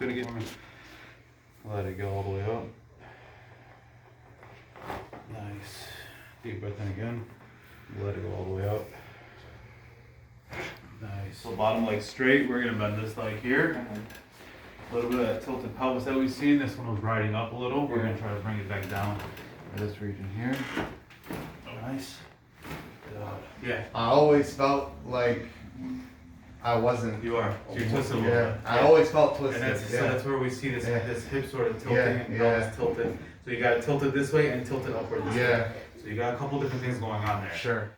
gonna get, let it go all the way up. Nice. Deep breath in again. Let it go all the way up. Nice. So bottom leg straight. We're gonna bend this leg here. A little bit of that tilted pelvis that we've seen. This one was riding up a little. We're gonna try to bring it back down to this region here. Nice. Good. Yeah. I always felt like I wasn't. You are. So you're twisted a little Yeah. bit. I always felt twisted. And that's, yeah. so that's where we see this this hip sort of tilting and Yeah. pelvis tilted. So you got to tilt it this way and tilt it upward this way. Yeah. So you got a couple different things going on there. Sure.